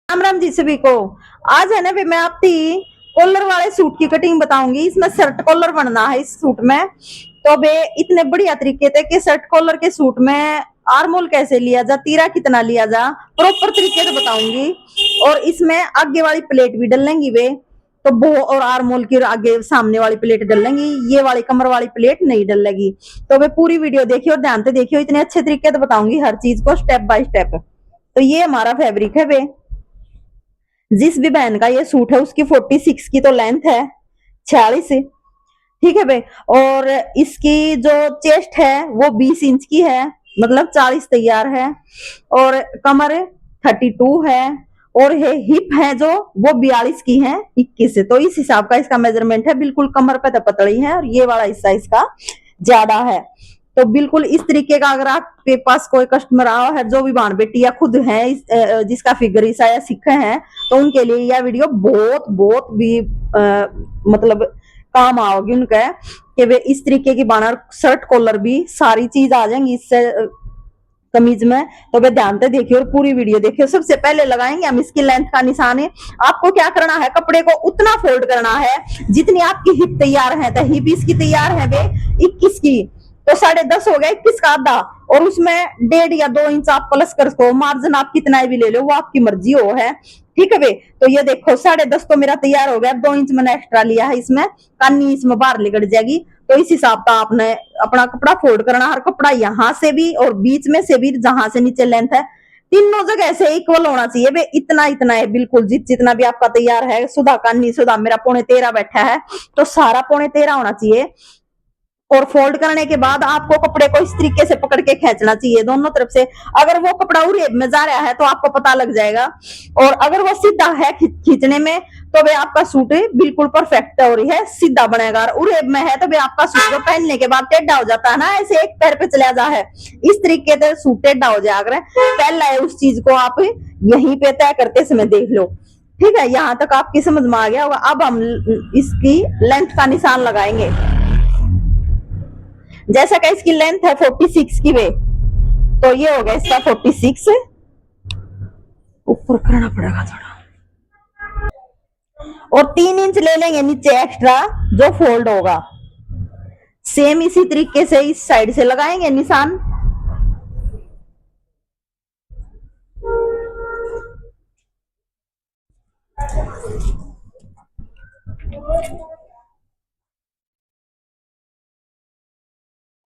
राम राम जी सभी को। आज है ना भी मैं आपकी कॉलर वाले सूट की कटिंग बताऊंगी। इसमें शर्ट कॉलर बनना है इस सूट में। तो बे इतने बढ़िया तरीके थे कि शर्ट कॉलर के सूट में आर्मोल कैसे लिया जा, तीरा कितना लिया जा, प्रॉपर तरीके से बताऊंगी। और इसमें आगे वाली प्लेट भी डलेंगी वे, तो बो और आर्मोल की आगे सामने वाली प्लेट डलेंगी, ये वाली कमर वाली प्लेट नहीं डलेगी। तो वे पूरी वीडियो देखियो और ध्यान से देखियो, इतने अच्छे तरीके से बताऊंगी हर चीज को स्टेप बाय स्टेप। तो ये हमारा फैब्रिक है वे। जिस भी बहन का ये सूट है उसकी 46 की तो लेंथ है, 46, ठीक है भाई। और इसकी जो चेस्ट है वो 20 इंच की है, मतलब 40 तैयार है। और कमर 32 है। और ये हिप है जो वो 42 की है, 21 से। तो इस हिसाब का इसका मेजरमेंट है। बिल्कुल कमर पे तो पतली है और ये वाला हिस्सा इसका ज्यादा है। तो बिल्कुल इस तरीके का अगर आपके पास कोई कस्टमर आओ है, जो भी बहन बेटी या खुद है जिसका फिगर ईसा या सीखे हैं, तो उनके लिए यह वीडियो बहुत बहुत भी मतलब काम आओगी उनका, कि वे इस तरीके की बानर शर्ट कॉलर भी सारी चीज आ जाएंगी इससे कमीज में। तो वे ध्यान से देखिए और पूरी वीडियो देखिए। सबसे पहले लगाएंगे हम इसकी लेंथ का निशान है। आपको क्या करना है, कपड़े को उतना फोल्ड करना है जितनी आपकी हिप तैयार है। तो हिप इसकी तैयार है वे 21 की, तो 10.5 हो गया, 21 का आधा। और उसमें 1.5 या 2 इंच आप प्लस कर सको, मार्जिन आप कितना भी ले लो, वो आपकी मर्जी हो है, ठीक है वे। तो ये देखो 10.5 तो मेरा तैयार हो गया, 2 इंच मैंने एक्स्ट्रा लिया है इसमें, कानी इसमें बाहर निकल जाएगी। तो इस हिसाब का आपने अपना कपड़ा फोल्ड करना। हर कपड़ा यहाँ से भी और बीच में से भी, जहां से नीचे लेंथ है, तीनों जगह से इक्वल होना चाहिए वे। इतना इतना है बिल्कुल, जितना भी आपका तैयार है। सुधा कानी सुधा मेरा 13.25 बैठा है, तो सारा 13.25 होना चाहिए। और फोल्ड करने के बाद आपको कपड़े को इस तरीके से पकड़ के खींचना चाहिए दोनों तरफ से। अगर वो कपड़ा उरेब में जा रहा है तो आपको पता लग जाएगा। और अगर वो सीधा है खींचने में, तो वे आपका सूट बिल्कुल परफेक्ट हो रही है, सीधा बनेगा। और उरेब में है तो वे आपका सूट जो पहनने के बाद टेढ़ा हो जाता है ना, ऐसे एक पैर पे चला जा है, इस तरीके से सूट टेढ़ा हो जाएगा। पहला है उस चीज को आप यहीं पे तय करते समय देख लो, ठीक है। यहां तक आपकी समझ में आ गया होगा। अब हम इसकी लेंथ का निशान लगाएंगे। जैसा कि इसकी लेंथ है 46 की वे, तो ये हो गया इसका 46। ऊपर करना पड़ेगा थोड़ा। और 3 इंच ले लेंगे नीचे एक्स्ट्रा जो फोल्ड होगा। सेम इसी तरीके से इस साइड से लगाएंगे निशान।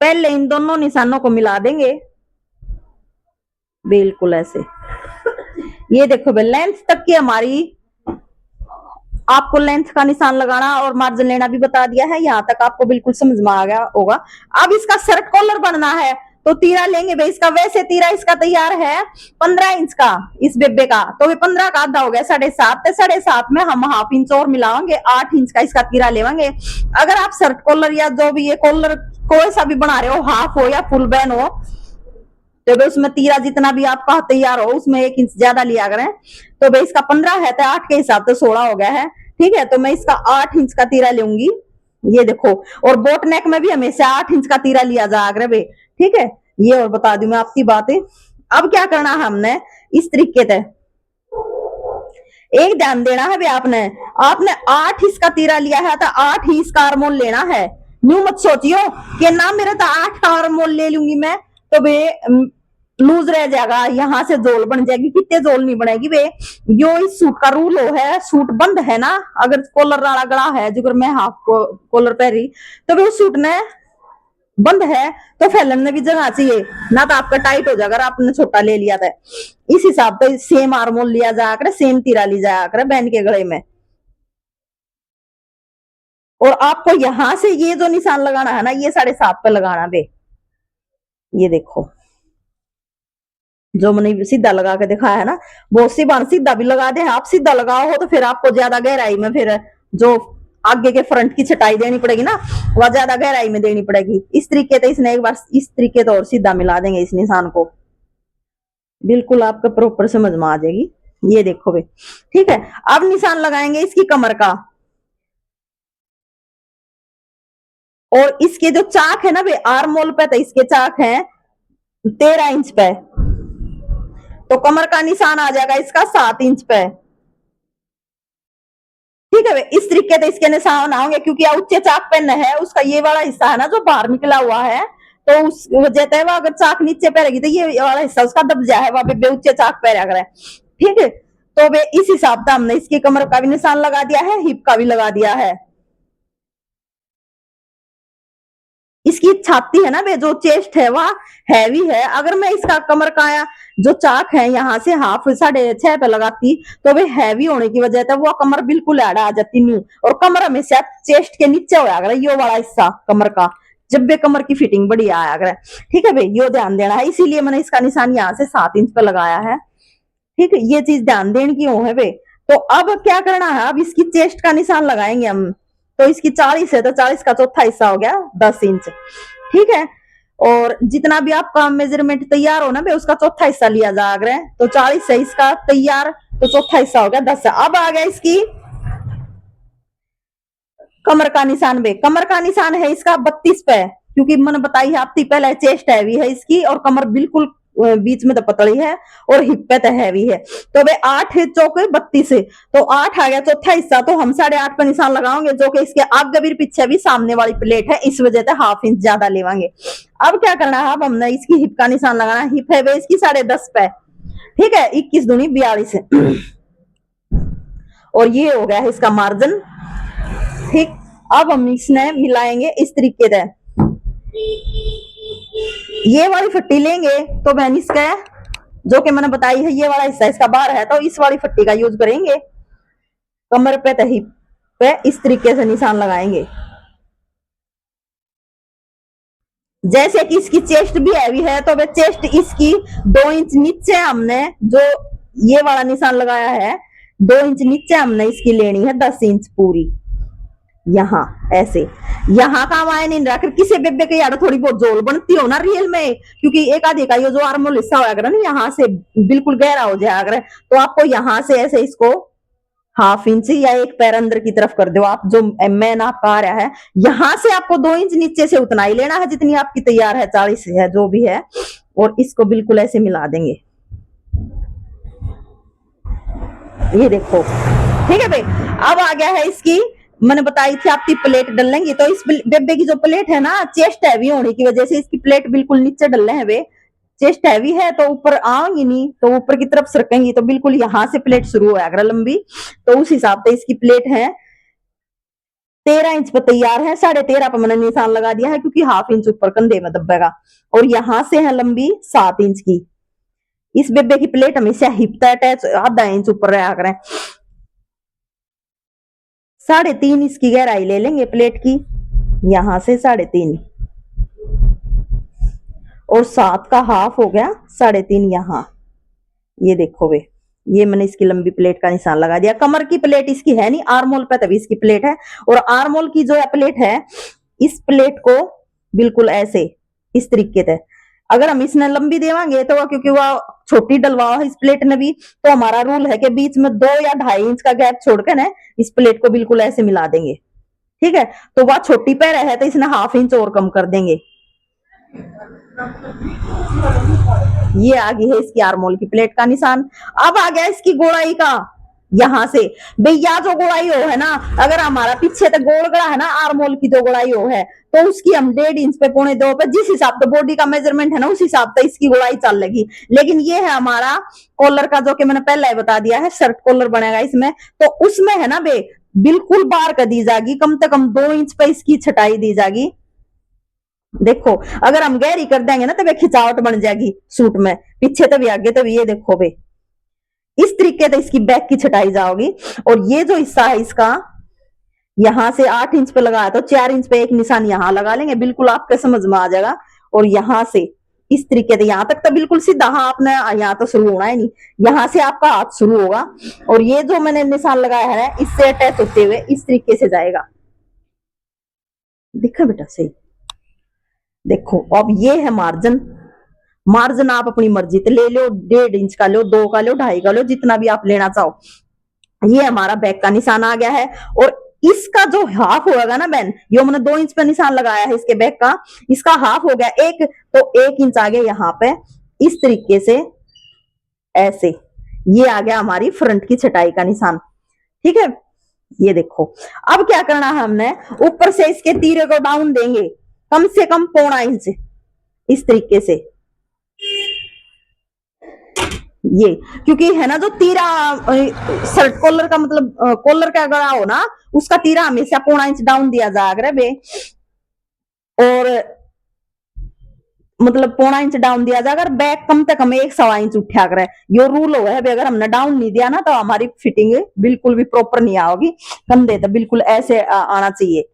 पहले इन दोनों निशानों को मिला देंगे बिल्कुल ऐसे। ये देखो भाई, लेंथ तक की हमारी, आपको लेंथ का निशान लगाना और मार्जिन लेना भी बता दिया है। यहाँ तक आपको बिल्कुल समझ में आ गया होगा। अब इसका शर्ट कॉलर बनना है, तो तीरा लेंगे भाई इसका। वैसे तीरा इसका तैयार है 15 इंच का इस बेबे का, तो वे 15 का आधा हो गया 7.5। 7.5 में हम हाफ इंच और मिलाएंगे, 8 इंच का इसका तीरा लेवांगे। अगर आप शर्ट कॉलर या जो भी ये कॉलर कोई सा भी बना रहे हो, हाफ हो या फुल बैन हो, तो भाई उसमें तीरा जितना भी आपका तैयार हो उसमें 1 इंच ज्यादा लिया करें। तो भाई इसका 15 है तो 8 के हिसाब से 16 हो गया है, ठीक है। तो मैं इसका 8 इंच का तीरा लूंगी, ये देखो। और बोट नेक में भी हमेशा 8 इंच का तीरा लिया जाएगा भाई, ठीक है। ये और बता दूं मैं आपकी बातें। अब क्या करना है हमने, इस तरीके से एक ध्यान देना है भाई। आपने आपने 8 इसका तीरा लिया है तो 8 ही इसका आर्मोल लेना है। न्यू मत सोचियो कि ना मेरे तो 8 का आर्मोल ले लूंगी मैं, तो भाई लूज रह जाएगा, यहाँ से जोल बन जाएगी। कितने जोल नहीं बनेगी वे। यो इस सूट का रूल हो है, सूट बंद है ना, अगर कॉलर वाला गला है जो मैं हाफ कॉलर पहरी, तो वे उस सूट ने बंद है तो फैलन में भी जगह चाहिए ना, तो आपका टाइट हो जाएगा। आपने छोटा ले लिया था, इस हिसाब से सेम आर्मोल लिया जाया करे, सेम तीरा ली जाया करे बहन के गले में। और आपको यहां से ये जो निशान लगाना है ना, ये 7.5 पे लगाना बे। ये देखो जो मैंने सीधा लगा के दिखाया है ना, बहुत सी बार सीधा भी लगा दे। आप सीधा लगाओ हो तो फिर आपको ज्यादा गहराई में फिर जो आगे के फ्रंट की छटाई देनी पड़ेगी ना, वह ज्यादा गहराई में देनी पड़ेगी। इस तरीके से इसने एक बार इस तरीके से और सीधा मिला देंगे इस निशान को, बिल्कुल आपको प्रॉपर समझ में आ जाएगी। ये देखो भाई, ठीक है। अब निशान लगाएंगे इसकी कमर का। और इसके जो चाक है ना भाई, आर्म मोल पे तो इसके चाक है 13 इंच पे। तो कमर का निशान आ जाएगा इसका 7 इंच पे। ठीक है, इस तरीके से इसके निशान होंगे, क्योंकि उच्चे चाक पेन है उसका ये वाला हिस्सा है ना जो बाहर निकला हुआ है, तो उस वजह से वो अगर चाक नीचे पैरेगी तो ये वाला हिस्सा उसका दब जाए, वहां पे उच्चे चाक पैर करे। ठीक है, तो वे इस हिसाब से हमने इसकी कमर का भी निशान लगा दिया है, हिप का भी लगा दिया है। इसकी छाती है ना बे, जो चेस्ट है वह हैवी है। अगर मैं इसका कमर का जो चाक है यहाँ से हाफ 6.5 पे लगाती तो वे हैवी होने की वजह से वो कमर बिल्कुल ऐड आ जाती न्यू, और कमर हमेशा चेस्ट के नीचे होया करे, यो वाला हिस्सा कमर का, जब भी कमर की फिटिंग बढ़िया आया करे। ठीक है भाई, यो ध्यान देना है, इसीलिए मैंने इसका निशान यहाँ से 7 इंच पे लगाया है। ठीक है, ये चीज ध्यान देने की है भाई। तो अब क्या करना है, अब इसकी चेस्ट का निशान लगाएंगे हम। तो इसकी 40 है तो 40 का चौथा हिस्सा हो गया 10 इंच। ठीक है, और जितना भी आपका मेजरमेंट तैयार हो ना भाई उसका चौथा हिस्सा लिया जा रहा है, तो 40 है इसका तैयार, तो चौथा हिस्सा हो गया 10 है। अब आ गया इसकी कमर का निशान भाई। कमर का निशान है इसका 32 पे, क्योंकि मैंने बताई है आपकी पहले चेस्ट हैवी है इसकी, और कमर बिल्कुल बीच में तो पतली है और हिप पे तो हैवी है। तो वे 8 है चौक 32 है, तो 8 आ गया चौथा हिस्सा, तो हम 8.5 पे निशान लगाओगे, जो कि इसके आगे भी पीछे भी सामने वाली प्लेट है, इस वजह से हाफ इंच ज्यादा लेवांगे। अब क्या करना है, अब हमने इसकी हिप का निशान लगाना है। हिप है वे इसकी 10.5 पे। ठीक है, 21 दूनी 42 है, और ये हो गया है इसका मार्जिन। ठीक, अब हम इसने मिलाएंगे इस तरीके से, ये वाली फट्टी लेंगे तो बहन इसका जो कि मैंने बताई है ये वाला हिस्सा इसका बाहर है, तो इस वाली फट्टी का यूज करेंगे कमर पे तो हिप पे, इस तरीके से निशान लगाएंगे। जैसे कि इसकी चेस्ट भी हैवी है, तो वे चेस्ट इसकी 2 इंच नीचे हमने जो ये वाला निशान लगाया है, 2 इंच नीचे हमने इसकी लेनी है 10 इंच पूरी, यहाँ ऐसे। यहाँ का मायने नहीं रख किसी बेबे के यार थोड़ी बहुत जोल बनती हो ना रियल में, क्योंकि एक आधे का ये जो आर्मोल हिस्सा होगा ना यहाँ से बिल्कुल गहरा हो जाएगा, तो आपको यहाँ से ऐसे इसको हाफ इंच या एक पैर अंदर की तरफ कर दो आप, जो मैन आपका आ रहा है यहाँ से आपको 2 इंच नीचे से उतना ही लेना है जितनी आपकी तैयार है, 40 है जो भी है, और इसको बिल्कुल ऐसे मिला देंगे। ये देखो, ठीक है भाई। अब आ गया है इसकी, मैंने बताई थी आपकी प्लेट डल लेंगी, तो इस बेबे की जो प्लेट है ना, चेस्ट हैवी होने की वजह से इसकी प्लेट बिल्कुल नीचे डल रहे हैं वे, चेस्ट हैवी है तो ऊपर आएंगी नहीं, तो ऊपर की तरफ सरकेंगी, तो बिल्कुल यहाँ से प्लेट शुरू हो जाएगा लंबी, तो उस हिसाब से इसकी प्लेट है 13 इंच पर तैयार है। 13.5 पर मैंने निशान लगा दिया है, क्योंकि हाफ इंच ऊपर कंधे में दबेगा, और यहाँ से है लंबी 7 इंच की। इस बेबे की प्लेट हमेशा हिप तक अटैच आधा इंच ऊपर रहा करें। 3.5 इसकी गहराई ले लेंगे प्लेट की, यहां से 3.5, और 7 का हाफ हो गया 3.5 यहाँ। ये देखो वे, ये मैंने इसकी लंबी प्लेट का निशान लगा दिया। कमर की प्लेट इसकी है नहीं, आर्मोल पे तभी इसकी प्लेट है, और आर्मोल की जो है प्लेट है, इस प्लेट को बिल्कुल ऐसे इस तरीके से अगर हम इसने लंबी देवांगे तो क्योंकि वह छोटी डलवाओ है इस प्लेट ने भी, तो हमारा रूल है कि बीच में 2 या 2.5 इंच का गैप छोड़कर ना इस प्लेट को बिल्कुल ऐसे मिला देंगे। ठीक है, तो वह छोटी पैर है तो इसने हाफ इंच और कम कर देंगे। ये आ गई है इसकी आर्मोल की प्लेट का निशान। अब आ गया इसकी गोलाई का, यहाँ से भैया जो गोलाई हो है ना, अगर हमारा पीछे तक गोल गड़ा है ना आर्मोल की जो गोलाई हो है, तो उसकी हम 1.5 इंच पे 1.25 पे जिस हिसाब से बॉडी का मेजरमेंट है ना उस हिसाब से इसकी गोलाई चल लेगी। लेकिन ये है हमारा कॉलर का, जो कि मैंने पहले ही बता दिया है, शर्ट कॉलर बनेगा इसमें, तो उसमें है ना बे बिल्कुल बार कर दी जाएगी, कम से कम 2 इंच पे इसकी छटाई दी जाएगी। देखो अगर हम गहरी कर देंगे ना तो वे खिंचावट बन जाएगी सूट में, पीछे तो भी आगे तो भी। ये देखो बे इस तरीके से इसकी बैक की छटाई जाओगी, और ये जो हिस्सा है इसका यहां से 8 इंच पे लगाया तो 4 इंच पे एक निशान यहां लगा लेंगे, बिल्कुल आपके समझ में आ जाएगा। और यहां से इस तरीके से यहां तक तो बिल्कुल सीधा, हाँ आपने यहाँ तो शुरू होना है नहीं, यहां से आपका हाथ शुरू होगा, और ये जो मैंने निशान लगाया है इससे अटैच होते हुए इस तरीके से जाएगा। देखा बेटा सही, देखो अब ये है मार्जिन। मार्जिन आप अपनी मर्जी से ले लो, 1.5 इंच का लो, 2 का लो, 2.5 का लो, जितना भी आप लेना चाहो। ये हमारा बैक का निशान आ गया है, और इसका जो हाफ होगा ना बहन, ये मैंने 2 इंच पे निशान लगाया है इसके बैक का, इसका हाफ हो गया 1, तो 1 इंच आ गया यहाँ पे इस तरीके से ऐसे ये आ गया हमारी फ्रंट की छटाई का निशान। ठीक है, ये देखो। अब क्या करना है हमने, ऊपर से इसके तीरे को डाउन देंगे कम से कम 0.25 इंच, इस तरीके से। ये क्योंकि है ना, जो तीरा शर्ट कॉलर का मतलब कॉलर का गला हो ना, उसका तीरा हमेशा 0.25 इंच डाउन दिया जाएगा बे, और मतलब 0.25 इंच डाउन दिया जाएगा, बैक कम से कम 1.25 इंच उठा करे। यो रूल हो है, अगर हमने डाउन नहीं दिया ना तो हमारी फिटिंग बिल्कुल भी प्रॉपर नहीं आओगी, कंधे तो बिल्कुल ऐसे आना चाहिए।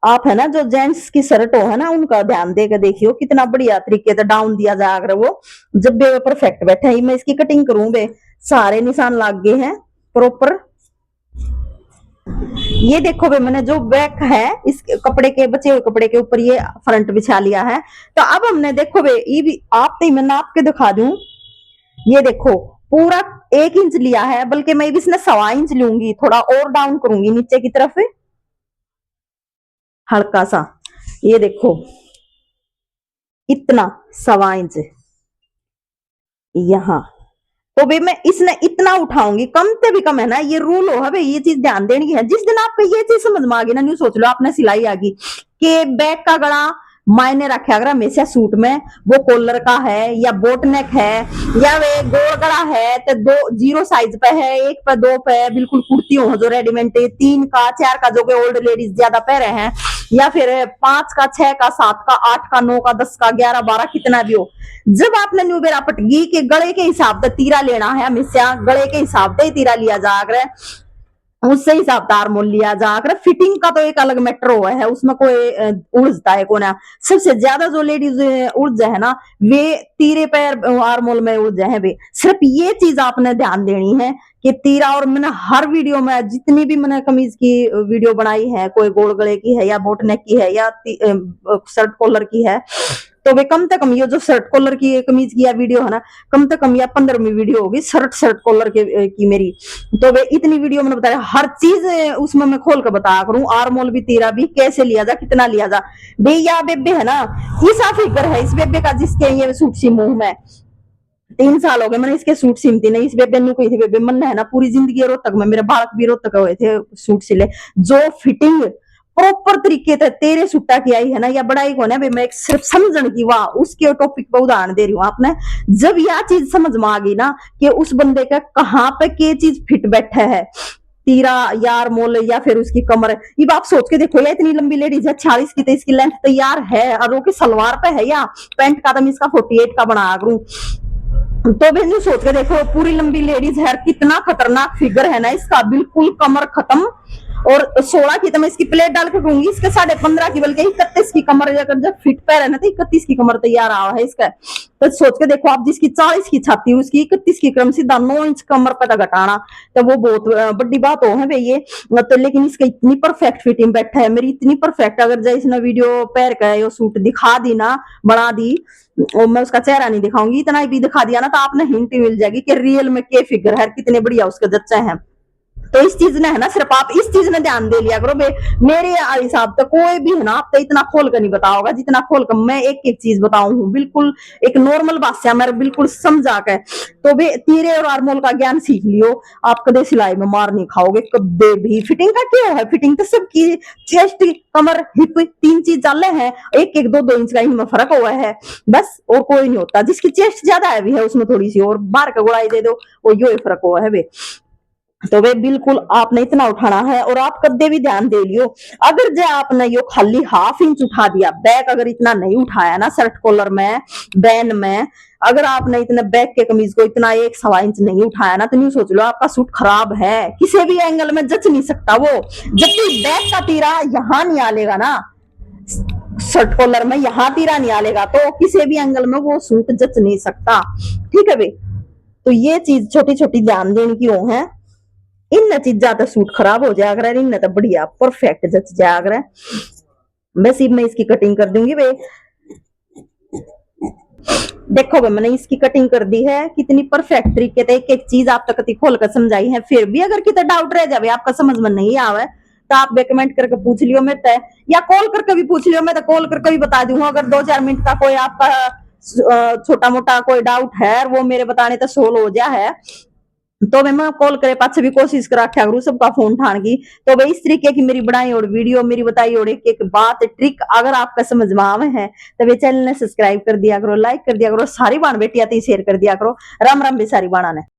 आप है ना, जो जेंट्स की शर्ट हो है ना, उनका ध्यान देकर देखियो कितना बढ़िया तरीके से डाउन दिया जाएगा, वो जब भी परफेक्ट बैठे है। मैं इसकी कटिंग करूं बे, सारे निशान लाग गए हैं प्रॉपर। ये देखो बे, मैंने जो बैक है इस कपड़े के, बचे हुए कपड़े के ऊपर ये फ्रंट बिछा लिया है। तो अब हमने देखो बे, ये भी आप तो मैं नाप के दिखा दूं, ये देखो पूरा 1 इंच लिया है, बल्कि मैं भी इसने 1.25 इंच लूंगी, थोड़ा और डाउन करूंगी नीचे की तरफ हल्का सा। ये देखो इतना 1.25 इंच यहां, तो भाई मैं इसने इतना उठाऊंगी, कम से भी कम है ना, ये रूल हो है भाई, ये चीज ध्यान देनी है। जिस दिन आपको ये चीज समझ में आ गई ना, न्यू सोच लो आपने सिलाई आ गई कि बैक का गला मायने रखे, अगर हमेशा सूट में वो कॉलर का है या बोट नेक है या वे गोल गला है, तो 0 साइज पे है, 1 पे 2 पे, बिल्कुल कुर्ती हो जो रेडीमेड 3 का 4 का, जो कि ओल्ड लेडीज ज्यादा पहरे हैं, या फिर 5 का 6 का 7 का 8 का 9 का 10 का 11 12 कितना भी हो। जब आपने न्यू बेरा पटगी के गले के हिसाब से तीरा लेना है, हमेशा गले के हिसाब से ही तीरा लिया जाकर, उससे हिसाब तार मोल लिया जाकर। फिटिंग का तो एक अलग मैटर हुआ है, उसमें कोई उलझता है कोना। सबसे ज्यादा जो लेडीज उलझ है ना, वे तीरे पैर आर मोल में उलझ है वे। सिर्फ ये चीज आपने ध्यान देनी है कि तीरा, और मैंने हर वीडियो में जितनी भी मैंने कमीज की वीडियो बनाई है, कोई गोल गले की है या बोट नेक की है या शर्ट कॉलर की है, तो वे कम से कम ये जो शर्ट कॉलर की कमीज की वीडियो है ना, कम से कम या 15वीं वीडियो होगी शर्ट कॉलर की मेरी। तो वे इतनी वीडियो मैंने बताया, हर चीज उसमें मैं खोल कर बताया करूं, आर्मोल भी तीरा भी कैसे लिया जा, कितना लिया जा। भैया बेबे है ना, ईसा फिगर है इस बेबे का, जिसके ये सूट सी मुंह में 3 साल हो गए मैंने इसके सूट सिमती नहीं। इस बेबे नु कही थी, बेबे मन है ना पूरी जिंदगी रोहतक में, मेरे बालक भी रोहतक हुए थे सूट सिले, जो फिटिंग प्रॉपर तरीके से तेरे सूटा की आई है ना, या बड़ाई को ना मैं सिर्फ समझण की, वाह उसके टॉपिक पर उदाहरण दे रही हूँ आपने। जब यह चीज समझ में आ गई ना कि उस बंदे का कहाँ पे के चीज फिट बैठा है, तीरा यार मोल या फिर उसकी कमर, ये आप सोच के देखो, या इतनी लंबी लेडीज है 46 की, तो इसकी लेंथ तैयार है, और वो की सलवार पे है या पैंट का, तो मैं इसका 48 का बना करूं। तो भी सोच के देखो, पूरी लंबी लेडीज है, कितना खतरनाक फिगर है ना इसका, बिल्कुल कमर खत्म। और 16 की तो मैं इसकी प्लेट डाल के कहूंगी, इसके 15.5 की, बल्कि 31 की कमर, अगर जब फिट पैर है ना, तो 31 की कमर तैयार आ है इसका। तो सोच के देखो आप, जिसकी 40 की छाती, उसकी 31 की क्रम सीधा 9 इंच कमर पर घटाना, तो वो बहुत बड़ी बात हो है भाई ये। तो लेकिन इसका इतनी परफेक्ट फिटिंग बैठा है मेरी, इतनी परफेक्ट, अगर जैसे इसने वीडियो पैर का ये सूट दिखा दी ना, बना दी, और मैं उसका चेहरा नहीं दिखाऊंगी, इतना भी दिखा दिया ना, तो आपने हिंट मिल जाएगी कि रियल में के फिगर है, कितने बढ़िया उसके जच्चे हैं। तो इस चीज ने है ना, सिर्फ आप इस चीज ने ध्यान दे लिया करो। मेरे हिसाब से कोई भी है ना, आप तो इतना खोल कर नहीं बताओगा जितना खोल कर मैं एक एक चीज बताऊं हूँ, बिल्कुल एक नॉर्मल भाषा में बिल्कुल समझा के। तो वे तीरे और आर्मोल का ज्ञान सीख लियो, आप कदे सिलाई में मार नहीं खाओगे कदे भी। फिटिंग का क्या है, फिटिंग तो सबकी, चेस्ट कमर हिप 3 चीज चल रहे हैं, 1-1 2-2 इंच का इनमें फर्क हुआ है बस, और कोई नहीं होता। जिसकी चेस्ट ज्यादा हैवी है उसमें थोड़ी सी और बाहर का गुड़ाई दे दो, वो यो फर्क हुआ है वे। तो वे बिल्कुल आपने इतना उठाना है, और आप कदे भी ध्यान दे लियो, अगर जो आपने यो खाली 1/2 इंच उठा दिया, बैक अगर इतना नहीं उठाया ना शर्ट कॉलर में, बैन में, अगर आपने इतने बैक के कमीज को इतना 1-1.25 इंच नहीं उठाया ना, तो नहीं सोच लो आपका सूट खराब है, किसी भी एंगल में जच नहीं सकता वो। जब भी बैक का तीरा यहाँ नहीं आलेगा ना, शर्ट कॉलर में यहाँ तीरा नहीं आलेगा, तो किसी भी एंगल में वो सूट जच नहीं सकता। ठीक है भाई, तो ये चीज छोटी छोटी ध्यान देने की वो है। इन चीजा तो सूट खराब हो जाएगा, इन तो बढ़िया परफेक्ट जच जाएगा। बस मैं इसकी कटिंग कर दूंगी भाई। देखो भाई, मैंने इसकी कटिंग कर दी है, कितनी परफेक्ट तरीके से एक एक चीज आप तक खोल कर समझाई है। फिर भी अगर कितना डाउट रह जाए, आपका समझ में नहीं आवे, तो आप कमेंट करके पूछ लियो मैं, या कॉल करके भी पूछ लियो, मैं तो कॉल करके भी बता दूंगा। अगर 2-4 मिनट का कोई आपका छोटा मोटा कोई डाउट है वो मेरे बताने तो सोल्व हो जा है, तो मैं कॉल करे पाछे भी कोशिश करा रखा करूँ सबका फोन उठाने की। तो भाई इस तरीके की मेरी बनाई और वीडियो मेरी बताई और एक एक बात ट्रिक अगर आपका समझ में आवे है तो वे चैनल ने सब्सक्राइब कर दिया करो, लाइक कर दिया करो, सारी बाण बेटिया शेयर कर दिया करो। राम राम भी सारी बाणा ने।